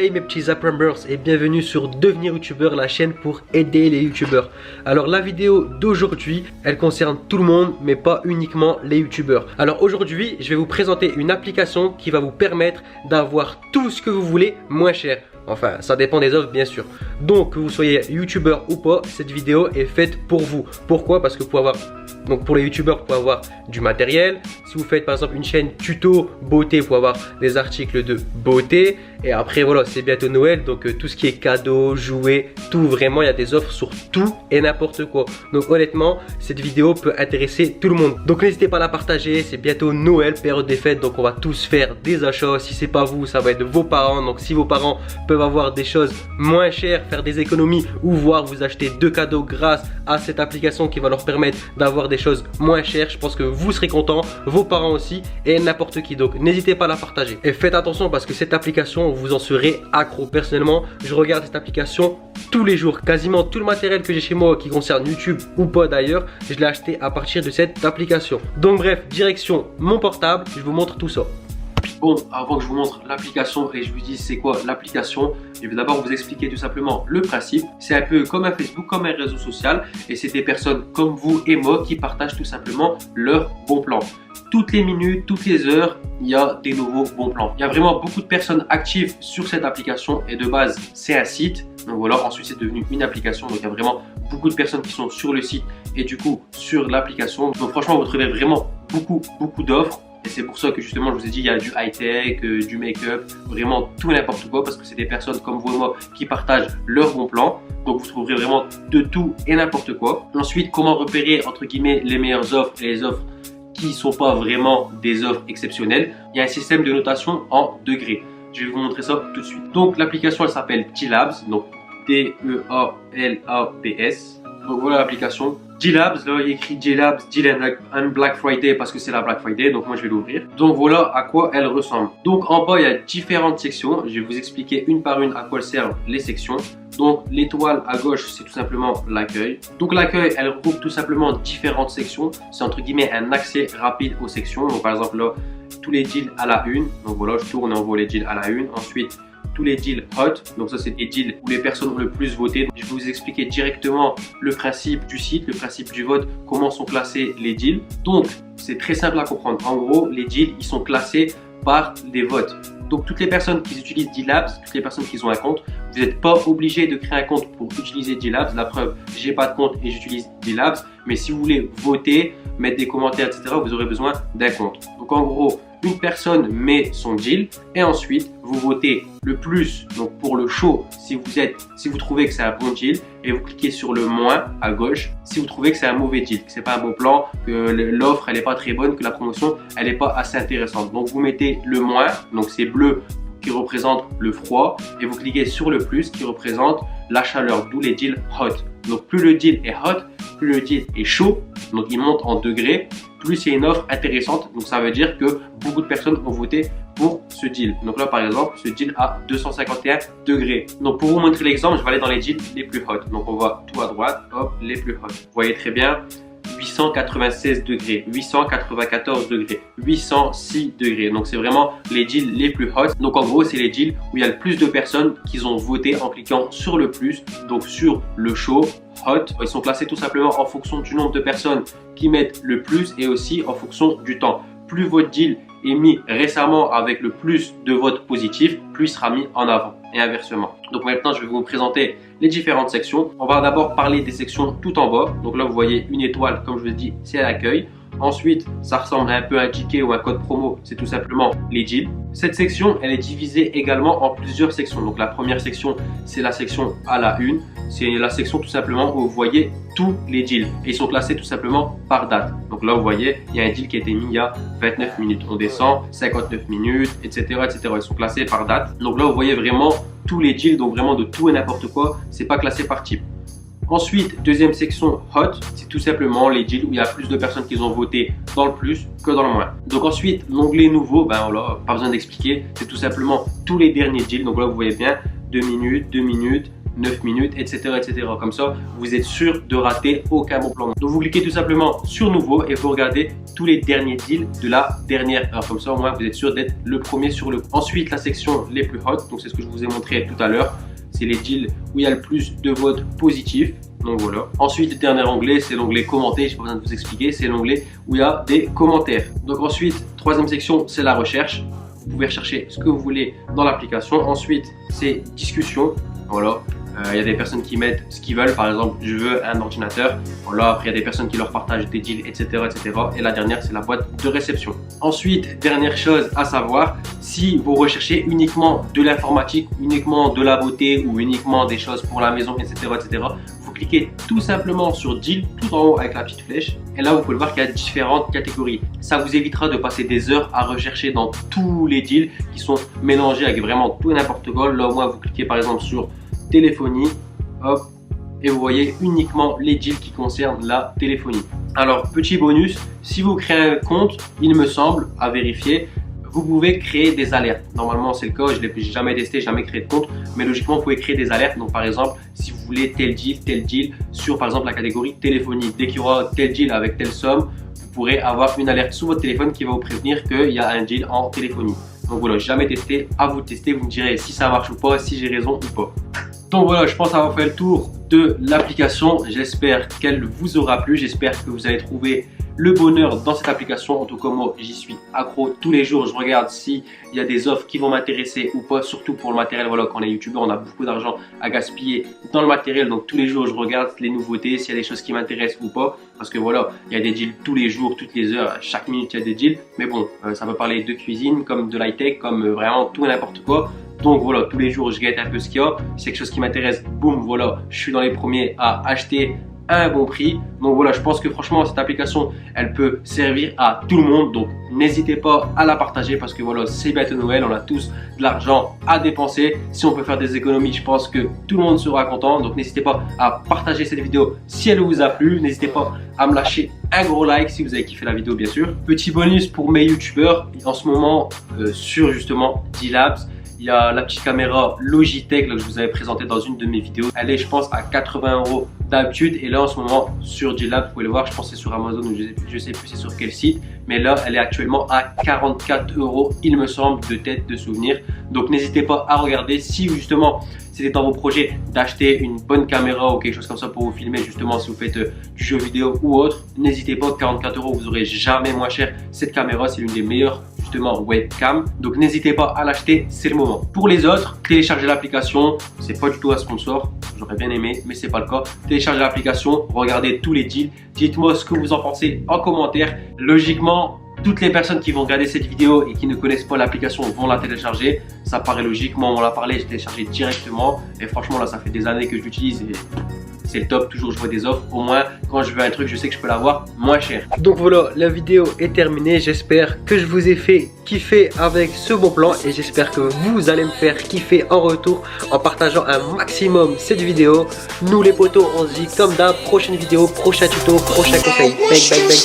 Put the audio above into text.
Hey mes petits Zappers et bienvenue sur Devenir YouTubeur, la chaîne pour aider les YouTubeurs. Alors la vidéo d'aujourd'hui, elle concerne tout le monde mais pas uniquement les YouTubeurs. Alors aujourd'hui, je vais vous présenter une application qui va vous permettre d'avoir tout ce que vous voulez moins cher. Enfin, ça dépend des offres bien sûr. Donc que vous soyez YouTubeur ou pas, cette vidéo est faite pour vous. Pourquoi? Parce que pour les youtubeurs, vous pouvez avoir du matériel. Si vous faites par exemple une chaîne tuto beauté, vous pouvez avoir des articles de beauté. Et après voilà, c'est bientôt Noël, donc tout ce qui est cadeaux, jouets, tout, vraiment il y a des offres sur tout et n'importe quoi. Donc honnêtement, cette vidéo peut intéresser tout le monde. Donc n'hésitez pas à la partager, c'est bientôt Noël, période des fêtes, donc on va tous faire des achats. Si c'est pas vous, ça va être vos parents. Donc si vos parents peuvent avoir des choses moins chères, faire des économies ou voir vous acheter deux cadeaux grâce à cette application qui va leur permettre d'avoir des choses moins chères, je pense que vous serez contents, vos parents aussi et n'importe qui. Donc n'hésitez pas à la partager et faites attention parce que cette application, vous en serez accro. Personnellement, je regarde cette application tous les jours. Quasiment tout le matériel que j'ai chez moi qui concerne YouTube ou pas d'ailleurs, je l'ai acheté à partir de cette application. Donc bref, direction mon portable, je vous montre tout ça. Bon, avant que je vous montre l'application et je vous dise c'est quoi l'application, je vais d'abord vous expliquer tout simplement le principe. C'est un peu comme un Facebook, comme un réseau social, et c'est des personnes comme vous et moi qui partagent tout simplement leurs bons plans. Toutes les minutes, toutes les heures, il y a des nouveaux bons plans. Il y a vraiment beaucoup de personnes actives sur cette application et de base, c'est un site. Donc voilà, ensuite c'est devenu une application. Donc il y a vraiment beaucoup de personnes qui sont sur le site et du coup sur l'application. Donc franchement, vous trouvez vraiment beaucoup d'offres. Et c'est pour ça que justement je vous ai dit il y a du high-tech, du make-up, vraiment tout et n'importe quoi parce que c'est des personnes comme vous et moi qui partagent leurs bons plans. Donc vous trouverez vraiment de tout et n'importe quoi. Ensuite, comment repérer entre guillemets les meilleures offres et les offres qui ne sont pas vraiment des offres exceptionnelles. Il y a un système de notation en degrés. Je vais vous montrer ça tout de suite. Donc l'application elle s'appelle Dlabs, donc D-E-A-L-A-B-S. Donc voilà l'application. Dlabs, là il y a écrit Dlabs, Deal and Black Friday parce que c'est la Black Friday, donc moi je vais l'ouvrir. Donc voilà à quoi elle ressemble. Donc en bas il y a différentes sections, je vais vous expliquer une par une à quoi servent les sections. Donc l'étoile à gauche c'est tout simplement l'accueil. Donc l'accueil elle regroupe tout simplement différentes sections, c'est entre guillemets un accès rapide aux sections. Donc par exemple là tous les deals à la une, donc voilà je tourne et on voit les deals à la une. Ensuite tous les deals hot, donc ça c'est des deals où les personnes ont le plus voté. Je vais vous expliquer directement le principe du site, le principe du vote, comment sont classés les deals. Donc c'est très simple à comprendre. En gros, les deals ils sont classés par des votes. Donc toutes les personnes qui utilisent Dlabs, toutes les personnes qui ont un compte, vous n'êtes pas obligé de créer un compte pour utiliser Dlabs. La preuve, j'ai pas de compte et j'utilise Dlabs. Mais si vous voulez voter, mettre des commentaires, etc., vous aurez besoin d'un compte. Donc en gros, une personne met son deal et ensuite vous votez le plus donc pour le chaud si vous trouvez que c'est un bon deal et vous cliquez sur le moins à gauche si vous trouvez que c'est un mauvais deal, que c'est pas un bon plan, que l'offre elle est pas très bonne, que la promotion elle est pas assez intéressante. Donc vous mettez le moins, donc c'est bleu qui représente le froid et vous cliquez sur le plus qui représente la chaleur, d'où les deals hot. Donc plus le deal est hot, plus le deal est chaud, donc il monte en degrés, plus il y a une offre intéressante. Donc ça veut dire que beaucoup de personnes ont voté pour ce deal. Donc là par exemple, ce deal à 251 degrés. Donc pour vous montrer l'exemple, je vais aller dans les deals les plus hot. Donc on voit tout à droite, hop, les plus hot. Vous voyez très bien, 896 degrés, 894 degrés, 806 degrés. Donc c'est vraiment les deals les plus hot. Donc en gros c'est les deals où il y a le plus de personnes qui ont voté en cliquant sur le plus, donc sur le chaud, hot. Ils sont classés tout simplement en fonction du nombre de personnes qui mettent le plus et aussi en fonction du temps. Plus votre deal est mis récemment avec le plus de votes positifs, plus il sera mis en avant et inversement. Donc maintenant je vais vous présenter les différentes sections. On va d'abord parler des sections tout en bas. Donc là vous voyez une étoile, comme je vous ai dit, c'est l'accueil. Ensuite, ça ressemble un peu à un ticket ou un code promo, c'est tout simplement les deals. Cette section, elle est divisée également en plusieurs sections. Donc la première section, c'est la section à la une. C'est la section tout simplement où vous voyez tous les deals. Et ils sont classés tout simplement par date. Donc là, vous voyez, il y a un deal qui a été mis il y a 29 minutes. On descend, 59 minutes, etc., etc. Ils sont classés par date. Donc là, vous voyez vraiment tous les deals, donc vraiment de tout et n'importe quoi. C'est pas classé par type. Ensuite, deuxième section hot, c'est tout simplement les deals où il y a plus de personnes qui ont voté dans le plus que dans le moins. Donc ensuite, l'onglet nouveau, ben voilà, pas besoin d'expliquer, c'est tout simplement tous les derniers deals. Donc là, vous voyez bien, 2 minutes, 2 minutes, 9 minutes, etc., etc. Comme ça, vous êtes sûr de rater aucun bon plan. Donc vous cliquez tout simplement sur nouveau et vous regardez tous les derniers deals de la dernière heure. Comme ça, au moins, vous êtes sûr d'être le premier sur le coup. Ensuite, la section les plus hot, donc c'est ce que je vous ai montré tout à l'heure. C'est les deals où il y a le plus de votes positifs. Donc voilà. Ensuite, le dernier onglet, c'est l'onglet commenter. Je n'ai pas besoin de vous expliquer. C'est l'onglet où il y a des commentaires. Donc ensuite, troisième section, c'est la recherche. Vous pouvez rechercher ce que vous voulez dans l'application. Ensuite, c'est discussion. Voilà. Il y a des personnes qui mettent ce qu'ils veulent. Par exemple, je veux un ordinateur. Voilà. Après, il y a des personnes qui leur partagent des deals, etc., etc. Et la dernière, c'est la boîte de réception. Ensuite, dernière chose à savoir, si vous recherchez uniquement de l'informatique, uniquement de la beauté ou uniquement des choses pour la maison, etc., etc., vous cliquez tout simplement sur Deal tout en haut avec la petite flèche. Et là, vous pouvez voir qu'il y a différentes catégories. Ça vous évitera de passer des heures à rechercher dans tous les deals qui sont mélangés avec vraiment tout et n'importe quoi. Là, au moins, vous cliquez par exemple sur téléphonie, hop, et vous voyez uniquement les deals qui concernent la téléphonie. Alors, petit bonus, si vous créez un compte, il me semble, à vérifier, vous pouvez créer des alertes. Normalement, c'est le cas, je ne l'ai jamais testé, jamais créé de compte, mais logiquement, vous pouvez créer des alertes. Donc, par exemple, si vous voulez tel deal sur, par exemple, la catégorie téléphonie, dès qu'il y aura tel deal avec telle somme, vous pourrez avoir une alerte sur votre téléphone qui va vous prévenir qu'il y a un deal en téléphonie. Donc voilà, jamais testé, à vous de tester, vous me direz si ça marche ou pas, si j'ai raison ou pas. Donc voilà, je pense avoir fait le tour de l'application. J'espère qu'elle vous aura plu. J'espère que vous avez trouvé le bonheur dans cette application. En tout cas, moi, j'y suis accro. Tous les jours, je regarde s'il y a des offres qui vont m'intéresser ou pas. Surtout pour le matériel. Voilà, quand on est youtubeur, on a beaucoup d'argent à gaspiller dans le matériel. Donc tous les jours, je regarde les nouveautés, s'il y a des choses qui m'intéressent ou pas. Parce que voilà, il y a des deals tous les jours, toutes les heures, chaque minute, il y a des deals. Mais bon, ça peut parler de cuisine, comme de l'high-tech, comme vraiment tout et n'importe quoi. Donc voilà, tous les jours, je guette un peu ce qu'il y a. Si c'est quelque chose qui m'intéresse, boum, voilà, je suis dans les premiers à acheter à un bon prix. Donc voilà, je pense que franchement, cette application, elle peut servir à tout le monde. Donc n'hésitez pas à la partager parce que voilà, c'est bientôt Noël, on a tous de l'argent à dépenser. Si on peut faire des économies, je pense que tout le monde sera content. Donc n'hésitez pas à partager cette vidéo si elle vous a plu. N'hésitez pas à me lâcher un gros like si vous avez kiffé la vidéo, bien sûr. Petit bonus pour mes youtubeurs, en ce moment, sur justement D-Labs, il y a la petite caméra Logitech là, que je vous avais présentée dans une de mes vidéos. Elle est, je pense, à 80 € d'habitude. Et là, en ce moment, sur D-Lab, vous pouvez le voir, je pense que c'est sur Amazon ou je sais plus c'est sur quel site. Mais là, elle est actuellement à 44 €, il me semble, de tête de souvenir. Donc, n'hésitez pas à regarder si justement c'était dans vos projets d'acheter une bonne caméra ou quelque chose comme ça pour vous filmer, justement si vous faites du jeu vidéo ou autre. N'hésitez pas, 44 €, vous aurez jamais moins cher. Cette caméra, c'est l'une des meilleures justement webcam. Donc n'hésitez pas à l'acheter, c'est le moment. Pour les autres, téléchargez l'application. C'est pas du tout un sponsor, j'aurais bien aimé, mais c'est pas le cas. Téléchargez l'application, regardez tous les deals. Dites-moi ce que vous en pensez en commentaire. Logiquement, toutes les personnes qui vont regarder cette vidéo et qui ne connaissent pas l'application vont la télécharger. Ça paraît logique, moi on l'a parlé, j'ai téléchargé directement. Et franchement là, ça fait des années que je l'utilise et c'est le top, toujours je vois des offres. Au moins, quand je veux un truc, je sais que je peux l'avoir moins cher. Donc voilà, la vidéo est terminée. J'espère que je vous ai fait kiffer avec ce bon plan. Et j'espère que vous allez me faire kiffer en retour en partageant un maximum cette vidéo. Nous les potos, on se dit comme d'hab, prochaine vidéo, prochain tuto, prochain conseil. Bang, bang, bang.